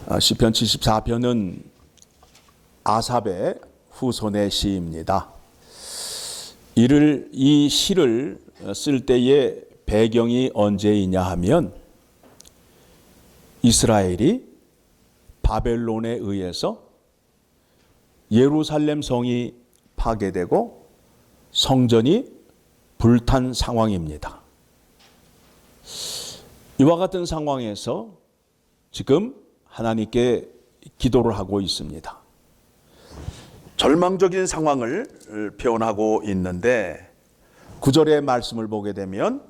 시편 74편은 아삽의 후손의 시입니다. 이 시를 쓸 때의 배경이 언제이냐 하면 이스라엘이 바벨론에 의해서 예루살렘 성이 파괴되고 성전이 불탄 상황입니다. 이와 같은 상황에서 지금 하나님께 기도를 하고 있습니다. 절망적인 상황을 표현하고 있는데 9절의 말씀을 보게 되면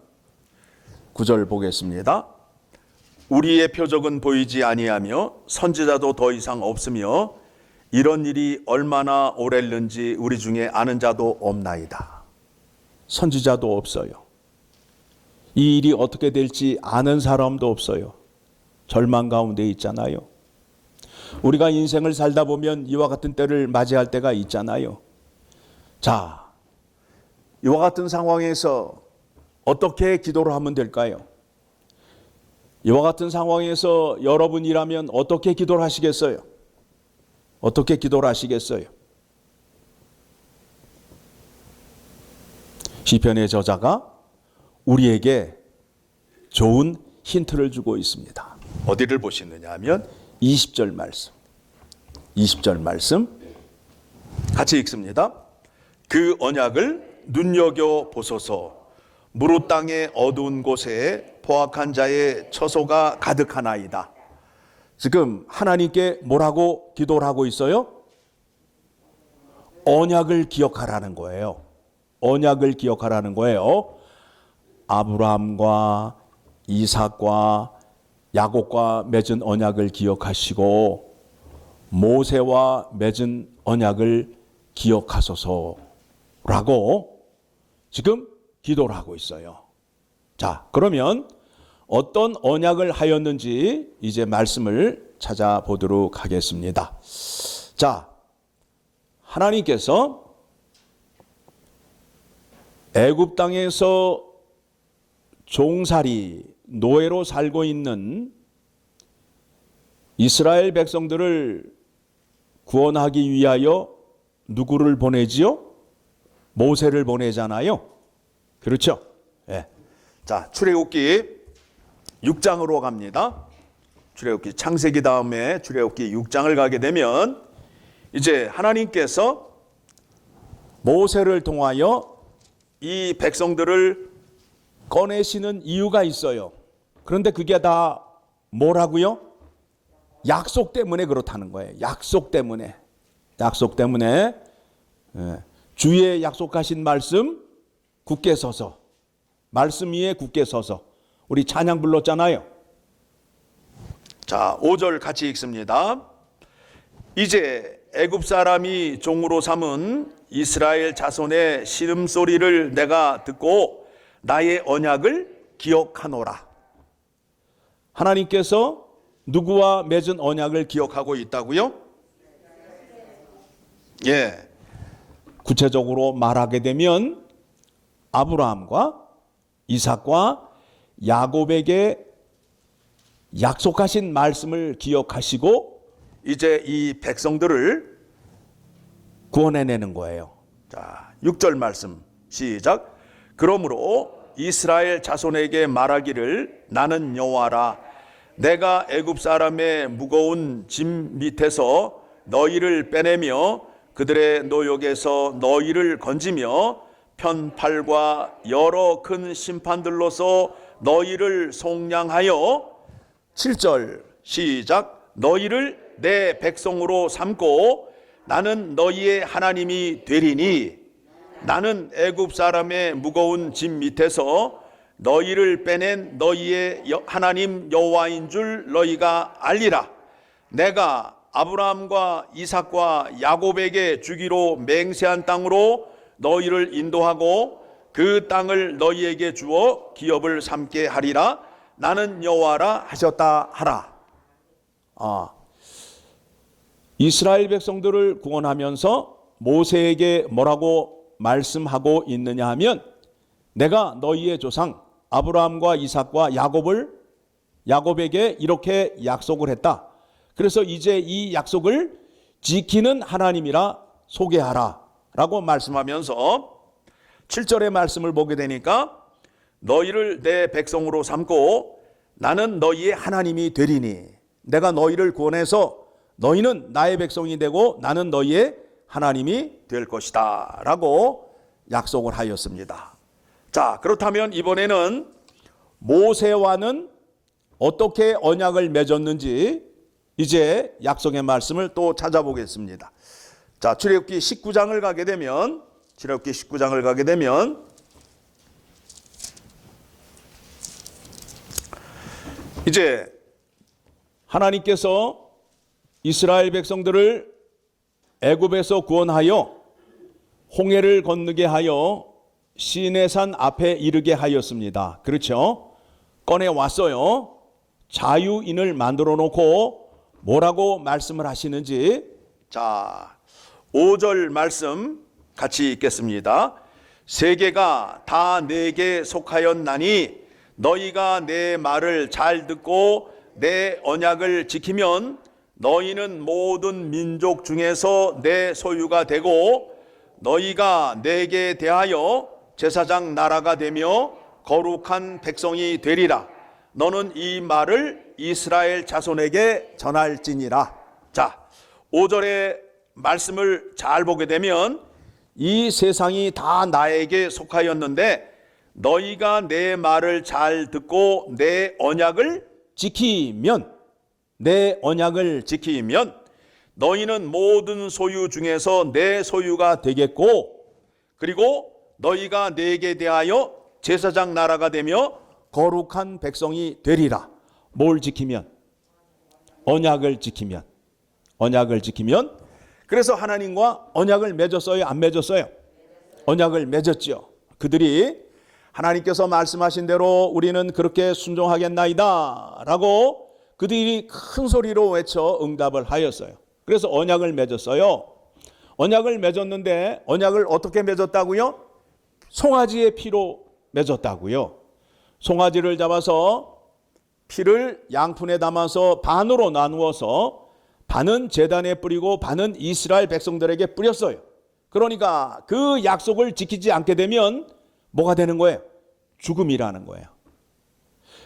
9절 보겠습니다. 우리의 표적은 보이지 아니하며 선지자도 더 이상 없으며 이런 일이 얼마나 오랬는지 우리 중에 아는 자도 없나이다. 선지자도 없어요. 이 일이 어떻게 될지 아는 사람도 없어요. 절망 가운데 있잖아요. 우리가 인생을 살다 보면 이와 같은 때를 맞이할 때가 있잖아요. 자, 이와 같은 상황에서 어떻게 기도를 하면 될까요? 이와 같은 상황에서 여러분이라면 어떻게 기도를 하시겠어요? 어떻게 기도를 하시겠어요? 시편의 저자가 우리에게 좋은 힌트를 주고 있습니다. 어디를 보시느냐 하면 20절 말씀. 20절 말씀 같이 읽습니다. 그 언약을 눈여겨 보소서. 무릇 땅의 어두운 곳에 포악한 자의 처소가 가득하나이다. 지금 하나님께 뭐라고 기도를 하고 있어요? 언약을 기억하라는 거예요. 언약을 기억하라는 거예요. 아브라함과 이삭과 야곱과 맺은 언약을 기억하시고 모세와 맺은 언약을 기억하소서라고 지금 기도를 하고 있어요. 자, 그러면 어떤 언약을 하였는지 이제 말씀을 찾아보도록 하겠습니다. 자, 하나님께서 애굽 땅에서 종살이 노예로 살고 있는 이스라엘 백성들을 구원하기 위하여 누구를 보내지요? 모세를 보내잖아요. 그렇죠? 네. 자, 출애굽기 6장으로 갑니다. 출애굽기 창세기 다음에 출애굽기 6장을 가게 되면 이제 하나님께서 모세를 통하여 이 백성들을 꺼내시는 이유가 있어요. 그런데 그게 다 뭐라고요? 약속 때문에 그렇다는 거예요. 약속 때문에. 약속 때문에. 주의 약속하신 말씀 굳게 서서. 말씀 위에 굳게 서서. 우리 찬양 불렀잖아요. 자, 5절 같이 읽습니다. 이제 애굽 사람이 종으로 삼은 이스라엘 자손의 신음소리를 내가 듣고 나의 언약을 기억하노라. 하나님께서 누구와 맺은 언약을 기억하고 있다고요? 예. 구체적으로 말하게 되면 아브라함과 이삭과 야곱에게 약속하신 말씀을 기억하시고 이제 이 백성들을 구원해내는 거예요. 자, 6절 말씀 시작. 그러므로 이스라엘 자손에게 말하기를 나는 여호와라. 내가 애굽 사람의 무거운 짐 밑에서 너희를 빼내며 그들의 노역에서 너희를 건지며 편팔과 여러 큰 심판들로서 너희를 속량하여 7절 시작. 너희를 내 백성으로 삼고 나는 너희의 하나님이 되리니 나는 애굽 사람의 무거운 짐 밑에서 너희를 빼낸 너희의 하나님 여호와인 줄 너희가 알리라. 내가 아브라함과 이삭과 야곱에게 주기로 맹세한 땅으로 너희를 인도하고 그 땅을 너희에게 주어 기업을 삼게 하리라. 나는 여호와라 하셨다 하라. 이스라엘 백성들을 구원하면서 모세에게 뭐라고 말씀하고 있느냐 하면 내가 너희의 조상 아브라함과 이삭과 야곱에게 이렇게 약속을 했다. 그래서 이제 이 약속을 지키는 하나님이라 소개하라 라고 말씀하면서 7절의 말씀을 보게 되니까 너희를 내 백성으로 삼고 나는 너희의 하나님이 되리니 내가 너희를 구원해서 너희는 나의 백성이 되고 나는 너희의 하나님이 될 것이다 라고 약속을 하였습니다. 자, 그렇다면 이번에는 모세와는 어떻게 언약을 맺었는지 이제 약속의 말씀을 또 찾아보겠습니다. 자, 출애굽기 19장을 가게 되면 이제 하나님께서 이스라엘 백성들을 애굽에서 구원하여 홍해를 건너게 하여 시내산 앞에 이르게 하였습니다. 그렇죠? 꺼내 왔어요. 자유인을 만들어 놓고 뭐라고 말씀을 하시는지, 자, 5절 말씀 같이 읽겠습니다. 세계가 다 내게 속하였나니 너희가 내 말을 잘 듣고 내 언약을 지키면 너희는 모든 민족 중에서 내 소유가 되고 너희가 내게 대하여 제사장 나라가 되며 거룩한 백성이 되리라. 너는 이 말을 이스라엘 자손에게 전할지니라. 자, 5절의 말씀을 잘 보게 되면 이 세상이 다 나에게 속하였는데 너희가 내 말을 잘 듣고 내 언약을 지키면 너희는 모든 소유 중에서 내 소유가 되겠고 그리고 너희가 내게 대하여 제사장 나라가 되며 거룩한 백성이 되리라. 뭘 지키면? 언약을 지키면. 그래서 하나님과 언약을 맺었어요? 안 맺었어요? 언약을 맺었죠. 그들이 하나님께서 말씀하신 대로 우리는 그렇게 순종하겠나이다 라고 그들이 큰 소리로 외쳐 응답을 하였어요. 그래서 언약을 맺었어요. 언약을 맺었는데 언약을 어떻게 맺었다고요? 송아지의 피로 맺었다고요. 송아지를 잡아서 피를 양푼에 담아서 반으로 나누어서 반은 제단에 뿌리고 반은 이스라엘 백성들에게 뿌렸어요. 그러니까 그 약속을 지키지 않게 되면 뭐가 되는 거예요? 죽음이라는 거예요.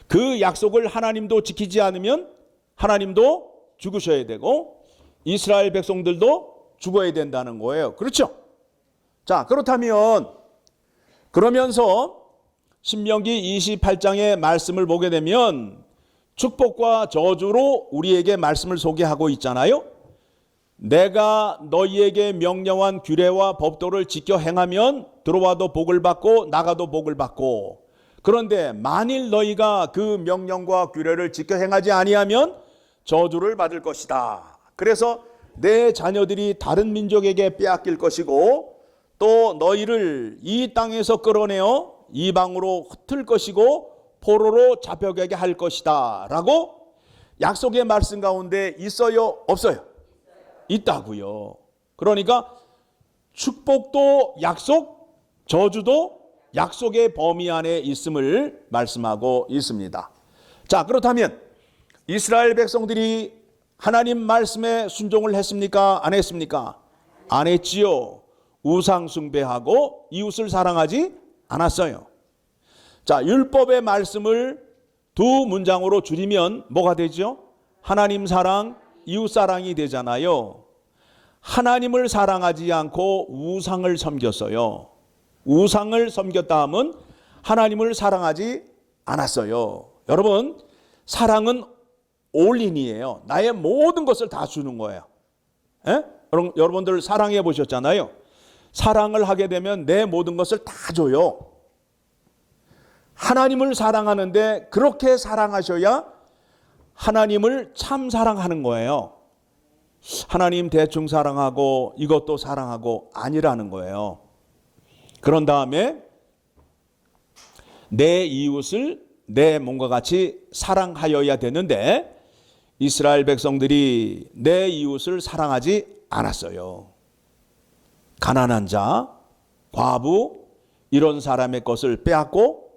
그 약속을 하나님도 지키지 않으면 하나님도 죽으셔야 되고 이스라엘 백성들도 죽어야 된다는 거예요. 그렇죠? 자, 그러면서 신명기 28장의 말씀을 보게 되면 축복과 저주로 우리에게 말씀을 소개하고 있잖아요. 내가 너희에게 명령한 규례와 법도를 지켜 행하면 들어와도 복을 받고 나가도 복을 받고, 그런데 만일 너희가 그 명령과 규례를 지켜 행하지 아니하면 저주를 받을 것이다. 그래서 내 자녀들이 다른 민족에게 빼앗길 것이고 또 너희를 이 땅에서 끌어내어 이방으로 흩을 것이고 포로로 잡혀가게 할 것이다 라고 약속의 말씀 가운데 있어요? 없어요? 있다고요. 그러니까 축복도 약속, 저주도 약속의 범위 안에 있음을 말씀하고 있습니다. 자, 그렇다면 이스라엘 백성들이 하나님 말씀에 순종을 했습니까? 안 했습니까? 안 했지요. 우상 숭배하고 이웃을 사랑하지 않았어요. 자, 율법의 말씀을 두 문장으로 줄이면 뭐가 되죠? 하나님 사랑, 이웃 사랑이 되잖아요. 하나님을 사랑하지 않고 우상을 섬겼어요. 우상을 섬겼다 하면 하나님을 사랑하지 않았어요. 여러분, 사랑은 올인이에요. 나의 모든 것을 다 주는 거예요. 여러분들 사랑해 보셨잖아요. 사랑을 하게 되면 내 모든 것을 다 줘요. 하나님을 사랑하는데 그렇게 사랑하셔야 하나님을 참 사랑하는 거예요. 하나님 대충 사랑하고 이것도 사랑하고 아니라는 거예요. 그런 다음에 내 이웃을 내 몸과 같이 사랑하여야 되는데 이스라엘 백성들이 내 이웃을 사랑하지 않았어요. 가난한 자, 과부 이런 사람의 것을 빼앗고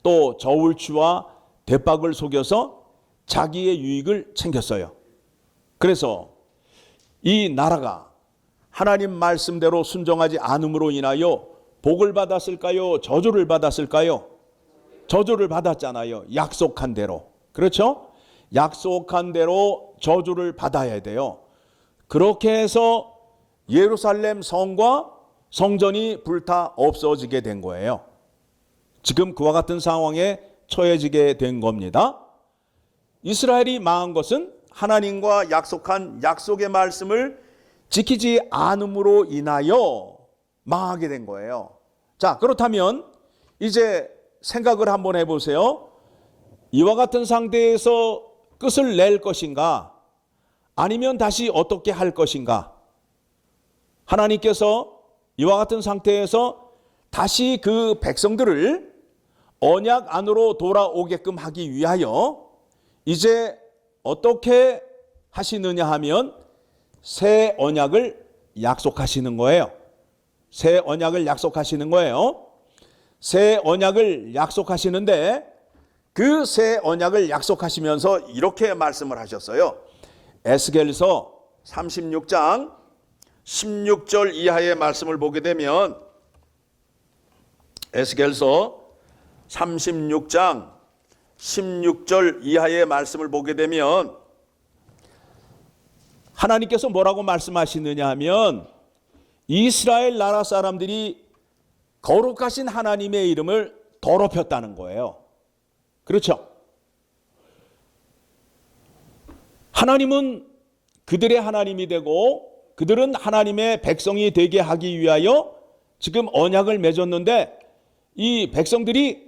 또 저울추와 대박을 속여서 자기의 유익을 챙겼어요. 그래서 이 나라가 하나님 말씀대로 순종하지 않음으로 인하여 복을 받았을까요? 저주를 받았을까요? 저주를 받았잖아요. 약속한 대로. 그렇죠? 약속한 대로 저주를 받아야 돼요. 그렇게 해서 예루살렘 성과 성전이 불타 없어지게 된 거예요. 지금 그와 같은 상황에 처해지게 된 겁니다. 이스라엘이 망한 것은 하나님과 약속한 약속의 말씀을 지키지 않음으로 인하여 망하게 된 거예요. 자, 그렇다면 이제 생각을 한번 해보세요. 이와 같은 상태에서 끝을 낼 것인가? 아니면 다시 어떻게 할 것인가? 하나님께서 이와 같은 상태에서 다시 그 백성들을 언약 안으로 돌아오게끔 하기 위하여 이제 어떻게 하시느냐 하면 새 언약을 약속하시는 거예요. 새 언약을 약속하시는 거예요. 새 언약을 약속하시는데 그 새 언약을 약속하시면서 이렇게 말씀을 하셨어요. 에스겔서 36장 16절 이하의 말씀을 보게 되면 에스겔서 36장 16절 이하의 말씀을 보게 되면 하나님께서 뭐라고 말씀하시느냐 하면 이스라엘 나라 사람들이 거룩하신 하나님의 이름을 더럽혔다는 거예요. 그렇죠? 하나님은 그들의 하나님이 되고 그들은 하나님의 백성이 되게 하기 위하여 지금 언약을 맺었는데 이 백성들이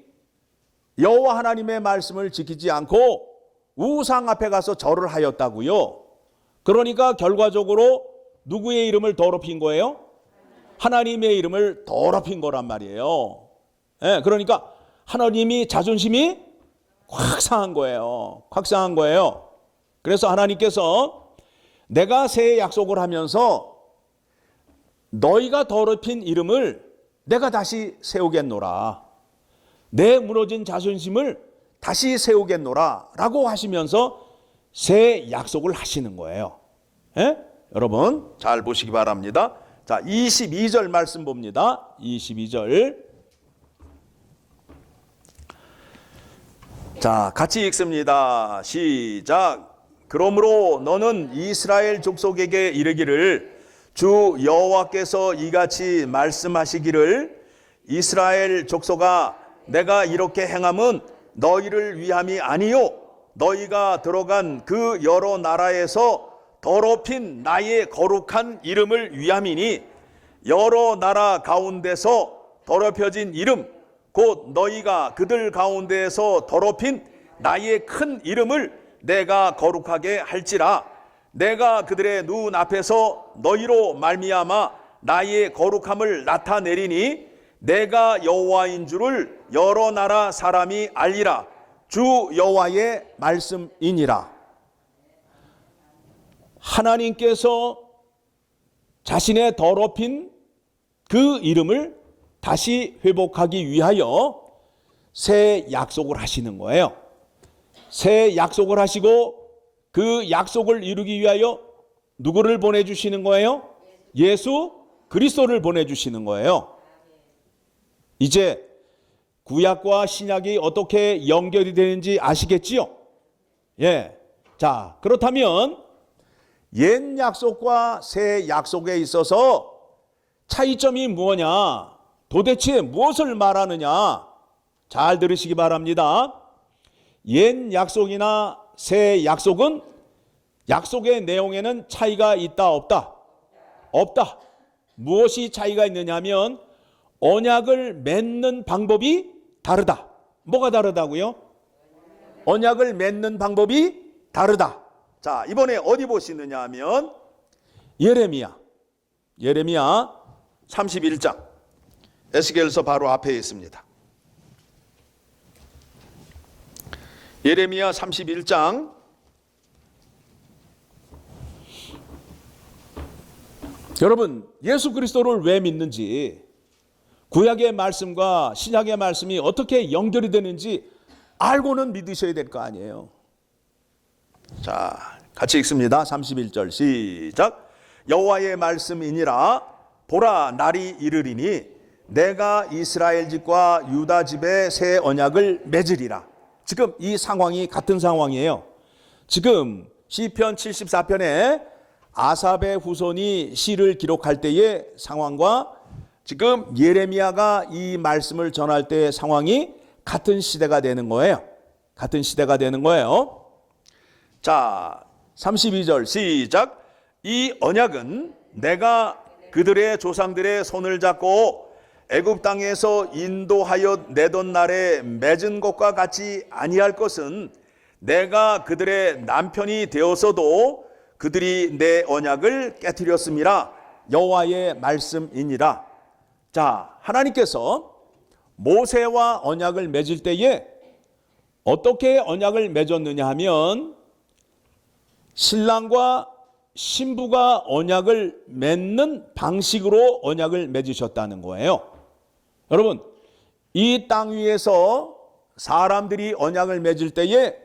여호와 하나님의 말씀을 지키지 않고 우상 앞에 가서 절을 하였다고요. 그러니까 결과적으로 누구의 이름을 더럽힌 거예요? 하나님의 이름을 더럽힌 거란 말이에요. 네, 그러니까 하나님이 자존심이 확 상한 거예요. 확 상한 거예요. 그래서 하나님께서 내가 새 약속을 하면서 너희가 더럽힌 이름을 내가 다시 세우겠노라. 내 무너진 자존심을 다시 세우겠노라 라고 하시면서 새 약속을 하시는 거예요. 예? 여러분 잘 보시기 바랍니다. 자, 22절 말씀 봅니다. 22절. 자, 같이 읽습니다. 시작. 그러므로 너는 이스라엘 족속에게 이르기를 주 여호와께서 이같이 말씀하시기를 이스라엘 족속아 내가 이렇게 행함은 너희를 위함이 아니요 너희가 들어간 그 여러 나라에서 더럽힌 나의 거룩한 이름을 위함이니 여러 나라 가운데서 더럽혀진 이름 곧 너희가 그들 가운데에서 더럽힌 나의 큰 이름을 내가 거룩하게 할지라 내가 그들의 눈 앞에서 너희로 말미암아 나의 거룩함을 나타내리니 내가 여호와인 줄을 여러 나라 사람이 알리라 주 여호와의 말씀이니라. 하나님께서 자신의 더럽힌 그 이름을 다시 회복하기 위하여 새 약속을 하시는 거예요. 새 약속을 하시고 그 약속을 이루기 위하여 누구를 보내주시는 거예요? 예수 그리스도를 보내주시는 거예요. 이제 구약과 신약이 어떻게 연결이 되는지 아시겠지요? 예. 자, 그렇다면 옛 약속과 새 약속에 있어서 차이점이 뭐냐? 도대체 무엇을 말하느냐? 잘 들으시기 바랍니다. 옛 약속이나 새 약속은 약속의 내용에는 차이가 있다 없다? 없다. 무엇이 차이가 있느냐면 언약을 맺는 방법이 다르다. 뭐가 다르다고요? 언약을 맺는 방법이 다르다. 자, 이번에 어디 보시느냐 하면 예레미야 31장 에스겔서 바로 앞에 있습니다. 예레미야 31장 여러분 예수 그리스도를 왜 믿는지 구약의 말씀과 신약의 말씀이 어떻게 연결이 되는지 알고는 믿으셔야 될 거 아니에요. 자, 같이 읽습니다. 31절 시작. 여호와의 말씀이니라. 보라, 날이 이르리니 내가 이스라엘 집과 유다 집에 새 언약을 맺으리라. 지금 이 상황이 같은 상황이에요. 지금 시편 74편에 아삽의 후손이 시를 기록할 때의 상황과 지금 예레미야가 이 말씀을 전할 때의 상황이 같은 시대가 되는 거예요. 같은 시대가 되는 거예요. 자, 32절 시작. 이 언약은 내가 그들의 조상들의 손을 잡고 애굽 땅에서 인도하여 내던 날에 맺은 것과 같이 아니할 것은 내가 그들의 남편이 되어서도 그들이 내 언약을 깨뜨렸음이라. 여호와의 말씀이니라. 자, 하나님께서 모세와 언약을 맺을 때에 어떻게 언약을 맺었느냐 하면 신랑과 신부가 언약을 맺는 방식으로 언약을 맺으셨다는 거예요. 여러분, 이 땅 위에서 사람들이 언약을 맺을 때에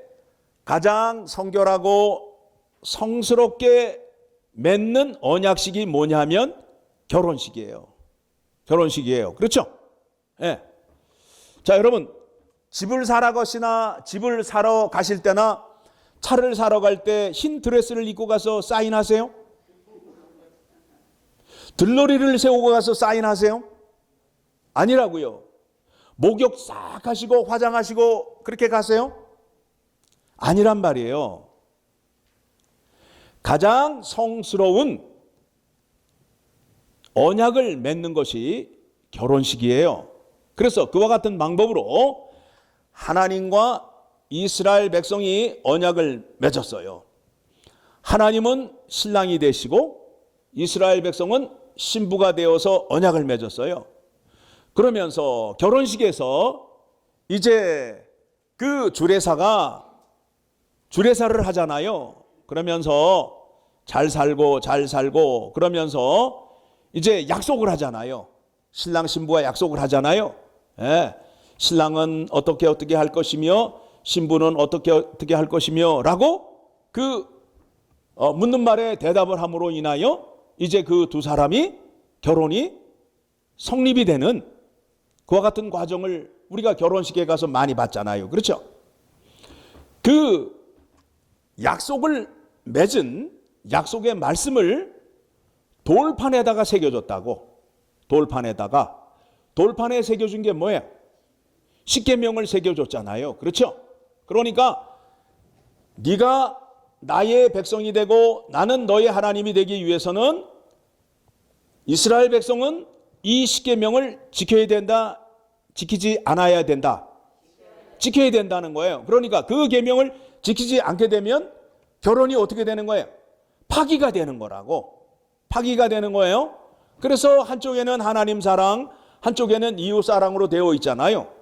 가장 성결하고 성스럽게 맺는 언약식이 뭐냐면 결혼식이에요. 결혼식이에요. 그렇죠? 예. 자, 여러분, 집을 사러 가실 때나 차를 사러 갈 때 흰 드레스를 입고 가서 사인하세요? 들러리를 세우고 가서 사인하세요? 아니라고요. 목욕 싹 하시고 화장하시고 그렇게 가세요? 아니란 말이에요. 가장 성스러운 언약을 맺는 것이 결혼식이에요. 그래서 그와 같은 방법으로 하나님과 이스라엘 백성이 언약을 맺었어요. 하나님은 신랑이 되시고 이스라엘 백성은 신부가 되어서 언약을 맺었어요. 그러면서 결혼식에서 이제 그 주례사가 주례사를 하잖아요. 그러면서 잘 살고 그러면서 이제 약속을 하잖아요. 신랑 신부가 약속을 하잖아요. 예. 신랑은 어떻게 할 것이며 신부는 어떻게 할 것이며 라고 그 묻는 말에 대답을 함으로 인하여 이제 그 두 사람이 결혼이 성립이 되는 그와 같은 과정을 우리가 결혼식에 가서 많이 봤잖아요. 그렇죠? 그 약속을 맺은 약속의 말씀을 돌판에다가 새겨줬다고. 돌판에 새겨준 게 뭐예요? 십계명을 새겨줬잖아요. 그렇죠? 그러니까 네가 나의 백성이 되고 나는 너의 하나님이 되기 위해서는 이스라엘 백성은 이 십계명을 지켜야 된다, 지키지 않아야 된다. 지켜야 된다는 거예요. 그러니까 그 계명을 지키지 않게 되면 결혼이 어떻게 되는 거예요? 파기가 되는 거라고. 파기가 되는 거예요. 그래서 한쪽에는 하나님 사랑, 한쪽에는 이웃 사랑으로 되어 있잖아요.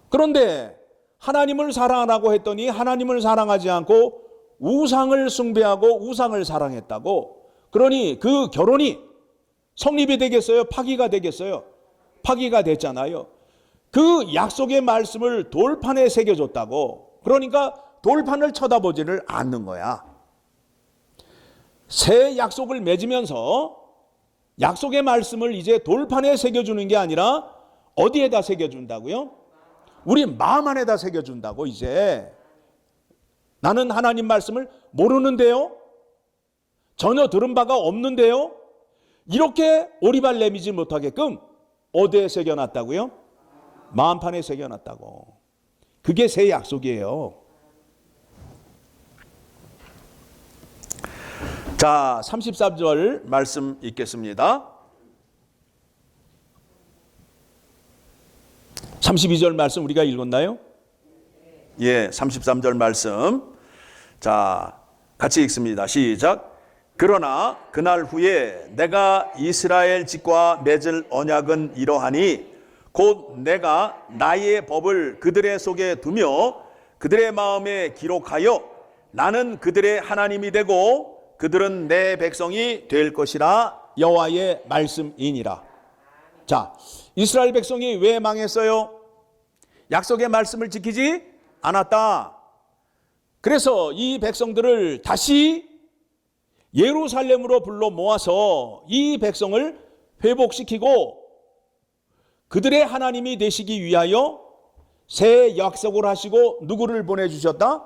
그런데 하나님을 사랑하라고 했더니 하나님을 사랑하지 않고 우상을 숭배하고 우상을 사랑했다고. 그러니 그 결혼이 성립이 되겠어요? 파기가 되겠어요? 파기가 됐잖아요. 그 약속의 말씀을 돌판에 새겨줬다고. 그러니까 돌판을 쳐다보지를 않는 거야. 새 약속을 맺으면서 약속의 말씀을 이제 돌판에 새겨주는 게 아니라 어디에다 새겨준다고요? 우리 마음 안에다 새겨준다고. 이제 나는 하나님 말씀을 모르는데요, 전혀 들은 바가 없는데요, 이렇게 오리발 내미지 못하게끔 어디에 새겨놨다고요? 마음판에 새겨놨다고. 그게 새 약속이에요. 자, 33절 말씀 읽겠습니다. 32절 말씀 우리가 읽었나요? 예, 33절 말씀. 자, 같이 읽습니다. 시작. 그러나 그날 후에 내가 이스라엘 집과 맺을 언약은 이러하니 곧 내가 나의 법을 그들의 속에 두며 그들의 마음에 기록하여 나는 그들의 하나님이 되고 그들은 내 백성이 될 것이라. 여호와의 말씀이니라. 자, 이스라엘 백성이 왜 망했어요? 약속의 말씀을 지키지 않았다. 그래서 이 백성들을 다시 예루살렘으로 불러 모아서 이 백성을 회복시키고 그들의 하나님이 되시기 위하여 새 약속을 하시고 누구를 보내주셨다?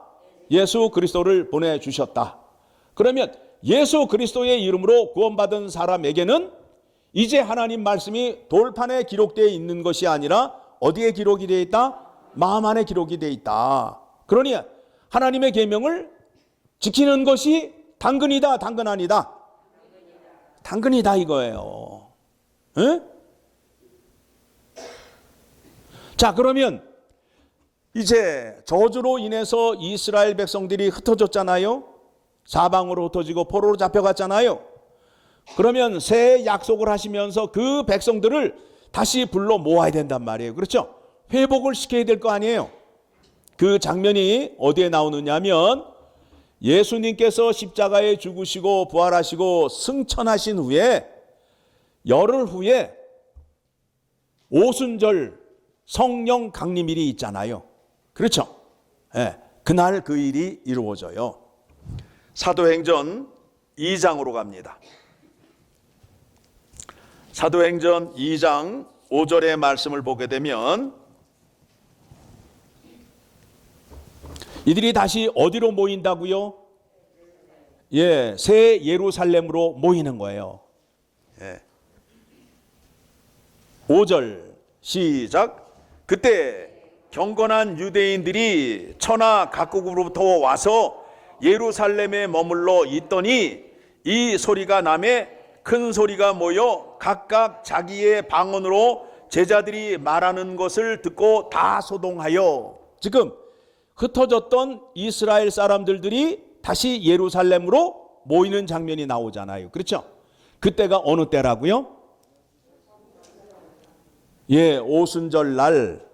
예수 그리스도를 보내주셨다. 그러면 예수 그리스도의 이름으로 구원받은 사람에게는 이제 하나님 말씀이 돌판에 기록되어 있는 것이 아니라 어디에 기록이 되어 있다? 마음 안에 기록이 되어 있다. 그러니 하나님의 계명을 지키는 것이 당근이다, 당근 아니다? 당근이다 이거예요. 에? 자, 그러면 이제 저주로 인해서 이스라엘 백성들이 흩어졌잖아요. 사방으로 흩어지고 포로로 잡혀갔잖아요. 그러면 새 약속을 하시면서 그 백성들을 다시 불러 모아야 된단 말이에요. 그렇죠? 회복을 시켜야 될 거 아니에요. 그 장면이 어디에 나오느냐 하면 예수님께서 십자가에 죽으시고 부활하시고 승천하신 후에 열흘 후에 오순절 성령 강림일이 있잖아요. 그렇죠? 네, 그날 그 일이 이루어져요. 사도행전 2장으로 갑니다. 사도행전 2장 5절의 말씀을 보게 되면 이들이 다시 어디로 모인다고요? 예, 새 예루살렘으로 모이는 거예요. 예. 5절 시작. 그때 경건한 유대인들이 천하 각국으로부터 와서 예루살렘에 머물러 있더니 이 소리가 나매 큰 소리가 모여 각각 자기의 방언으로 제자들이 말하는 것을 듣고 다 소동하여, 지금 흩어졌던 이스라엘 사람들이 다시 예루살렘으로 모이는 장면이 나오잖아요. 그렇죠? 그때가 어느 때라고요? 예, 오순절 날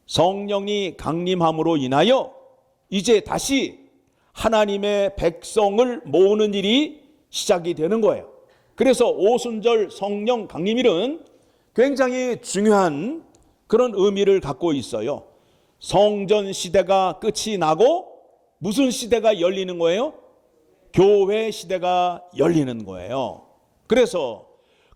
성령이 강림함으로 인하여 이제 다시 하나님의 백성을 모으는 일이 시작이 되는 거예요. 그래서 오순절 성령 강림일은 굉장히 중요한 그런 의미를 갖고 있어요. 성전 시대가 끝이 나고 무슨 시대가 열리는 거예요? 교회 시대가 열리는 거예요. 그래서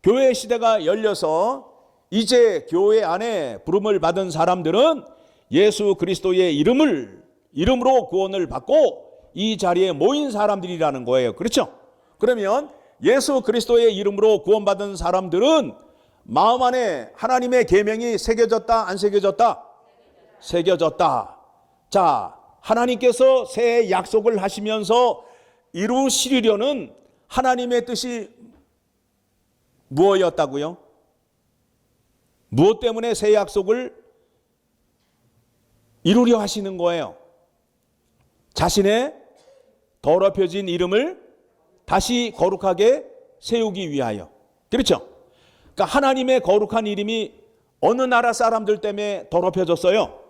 교회 시대가 열려서 이제 교회 안에 부름을 받은 사람들은 예수 그리스도의 이름으로 구원을 받고 이 자리에 모인 사람들이라는 거예요. 그렇죠? 그러면 예수 그리스도의 이름으로 구원받은 사람들은 마음 안에 하나님의 계명이 새겨졌다, 안 새겨졌다? 새겨졌다. 자, 하나님께서 새 약속을 하시면서 이루시려는 하나님의 뜻이 무엇이었다고요? 무엇 때문에 새 약속을 이루려 하시는 거예요? 자신의 더럽혀진 이름을 다시 거룩하게 세우기 위하여. 그렇죠? 그러니까 하나님의 거룩한 이름이 어느 나라 사람들 때문에 더럽혀졌어요?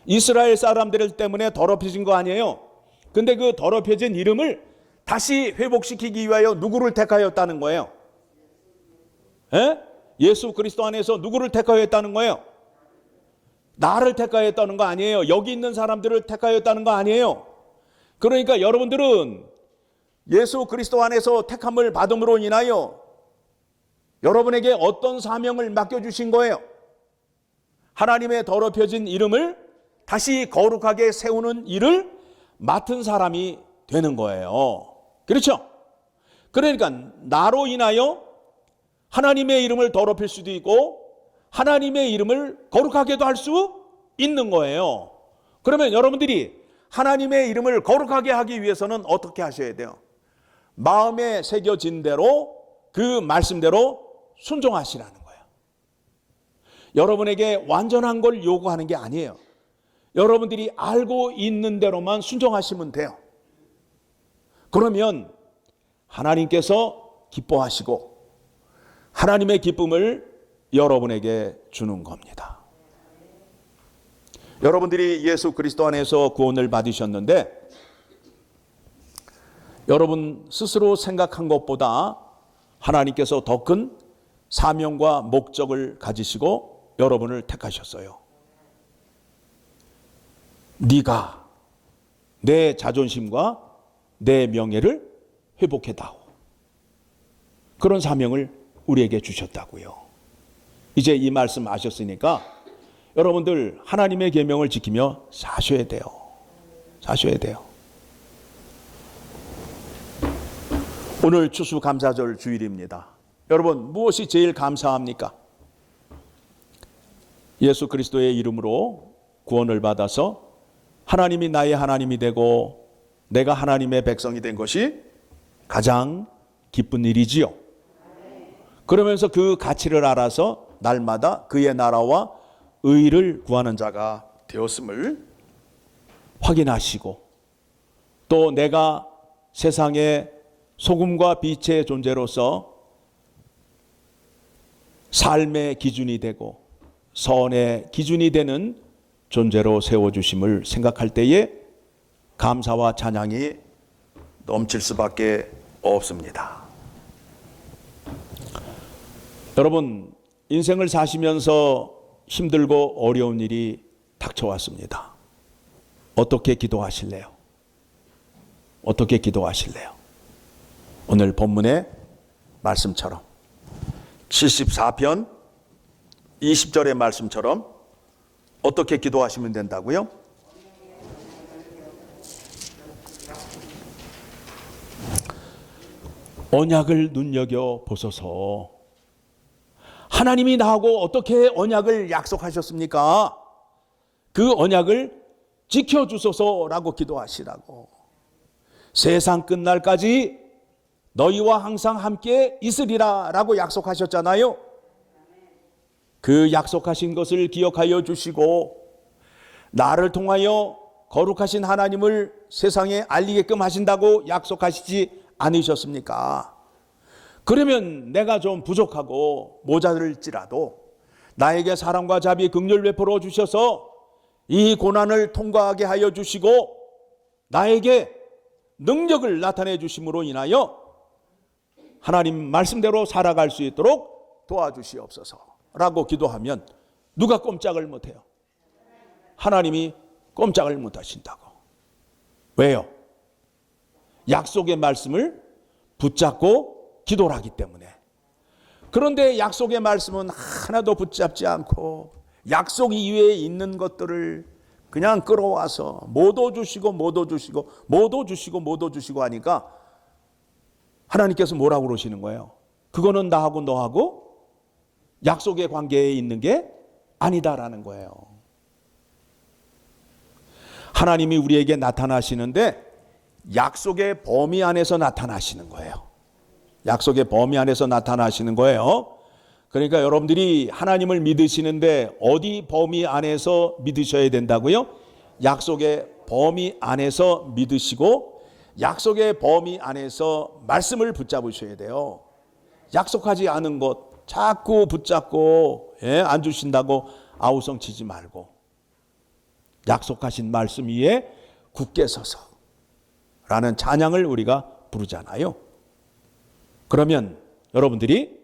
이스라엘 사람들 때문에 더럽혀진 거 아니에요? 근데 그 더럽혀진 이름을 다시 회복시키기 위하여 누구를 택하였다는 거예요? 예? 예수 그리스도 안에서 누구를 택하였다는 거예요? 나를 택하였다는 거 아니에요. 여기 있는 사람들을 택하였다는 거 아니에요. 그러니까 여러분들은 예수 그리스도 안에서 택함을 받음으로 인하여 여러분에게 어떤 사명을 맡겨주신 거예요? 하나님의 더럽혀진 이름을 다시 거룩하게 세우는 일을 맡은 사람이 되는 거예요. 그렇죠? 그러니까 나로 인하여 하나님의 이름을 더럽힐 수도 있고 하나님의 이름을 거룩하게도 할 수 있는 거예요. 그러면 여러분들이 하나님의 이름을 거룩하게 하기 위해서는 어떻게 하셔야 돼요? 마음에 새겨진 대로 그 말씀대로 순종하시라는 거예요. 여러분에게 완전한 걸 요구하는 게 아니에요. 여러분들이 알고 있는 대로만 순종하시면 돼요. 그러면 하나님께서 기뻐하시고 하나님의 기쁨을 여러분에게 주는 겁니다. 여러분들이 예수 그리스도 안에서 구원을 받으셨는데 여러분 스스로 생각한 것보다 하나님께서 더 큰 사명과 목적을 가지시고 여러분을 택하셨어요. 네가 내 자존심과 내 명예를 회복해다오. 그런 사명을 우리에게 주셨다고요. 이제 이 말씀 아셨으니까 여러분들 하나님의 계명을 지키며 사셔야 돼요. 사셔야 돼요. 오늘 추수감사절 주일입니다. 여러분 무엇이 제일 감사합니까? 예수 그리스도의 이름으로 구원을 받아서 하나님이 나의 하나님이 되고 내가 하나님의 백성이 된 것이 가장 기쁜 일이지요. 그러면서 그 가치를 알아서 날마다 그의 나라와 의를 구하는 자가 되었음을 확인하시고 또 내가 세상의 소금과 빛의 존재로서 삶의 기준이 되고 선의 기준이 되는 존재로 세워주심을 생각할 때에 감사와 찬양이 넘칠 수밖에 없습니다. 여러분 인생을 사시면서 힘들고 어려운 일이 닥쳐왔습니다. 어떻게 기도하실래요? 어떻게 기도하실래요? 오늘 본문의 말씀처럼 74편 20절의 말씀처럼 어떻게 기도하시면 된다고요? 언약을 눈여겨 보소서. 하나님이 나하고 어떻게 언약을 약속하셨습니까? 그 언약을 지켜주소서라고 기도하시라고. 세상 끝날까지 너희와 항상 함께 있으리라 라고 약속하셨잖아요. 그 약속하신 것을 기억하여 주시고 나를 통하여 거룩하신 하나님을 세상에 알리게끔 하신다고 약속하시지 않으셨습니까? 그러면 내가 좀 부족하고 모자랄지라도 나에게 사랑과 자비 긍휼 베풀어 주셔서 이 고난을 통과하게 하여 주시고 나에게 능력을 나타내 주심으로 인하여 하나님 말씀대로 살아갈 수 있도록 도와주시옵소서라고 기도하면 누가 꼼짝을 못해요? 하나님이 꼼짝을 못하신다고. 왜요? 약속의 말씀을 붙잡고 기도를 하기 때문에. 그런데 약속의 말씀은 하나도 붙잡지 않고 약속 이외에 있는 것들을 그냥 끌어와서 못 얻어주시고 못 얻어주시고 못 얻어주시고 못 얻어주시고 하니까 하나님께서 뭐라고 그러시는 거예요? 그거는 나하고 너하고 약속의 관계에 있는 게 아니다라는 거예요. 하나님이 우리에게 나타나시는데 약속의 범위 안에서 나타나시는 거예요. 약속의 범위 안에서 나타나시는 거예요. 그러니까 여러분들이 하나님을 믿으시는데 어디 범위 안에서 믿으셔야 된다고요? 약속의 범위 안에서 믿으시고 약속의 범위 안에서 말씀을 붙잡으셔야 돼요. 약속하지 않은 것 자꾸 붙잡고 안 주신다고 아우성치지 말고 약속하신 말씀 위에 굳게 서서 라는 찬양을 우리가 부르잖아요. 그러면 여러분들이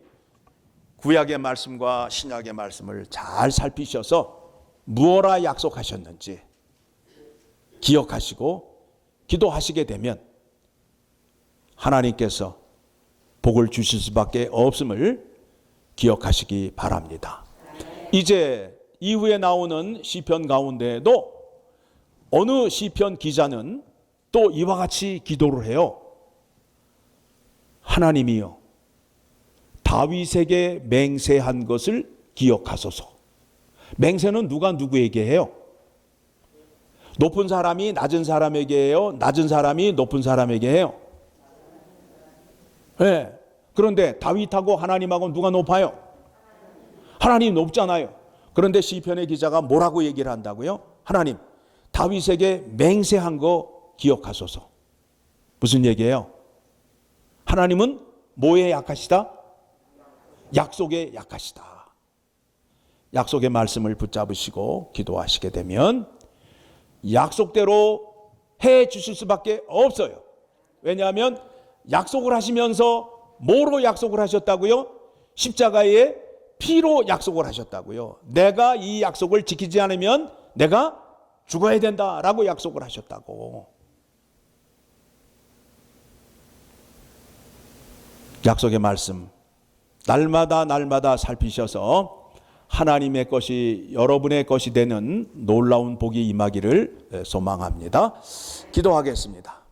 구약의 말씀과 신약의 말씀을 잘 살피셔서 무엇라 약속하셨는지 기억하시고 기도하시게 되면 하나님께서 복을 주실 수밖에 없음을 기억하시기 바랍니다. 이제 이후에 나오는 시편 가운데에도 어느 시편 기자는 또 이와 같이 기도를 해요. 하나님이여 다윗에게 맹세한 것을 기억하소서. 맹세는 누가 누구에게 해요? 높은 사람이 낮은 사람에게 해요? 낮은 사람이 높은 사람에게 해요? 네. 그런데 다윗하고 하나님하고 누가 높아요? 하나님 높잖아요. 그런데 시편의 기자가 뭐라고 얘기를 한다고요? 하나님, 다윗에게 맹세한 거 기억하소서. 무슨 얘기예요? 하나님은 뭐에 약하시다? 약속에 약하시다. 약속의 말씀을 붙잡으시고 기도하시게 되면 약속대로 해 주실 수밖에 없어요. 왜냐하면 약속을 하시면서 뭐로 약속을 하셨다고요? 십자가의 피로 약속을 하셨다고요. 내가 이 약속을 지키지 않으면 내가 죽어야 된다라고 약속을 하셨다고. 약속의 말씀 날마다 살피셔서 하나님의 것이 여러분의 것이 되는 놀라운 복이 임하기를 소망합니다. 기도하겠습니다.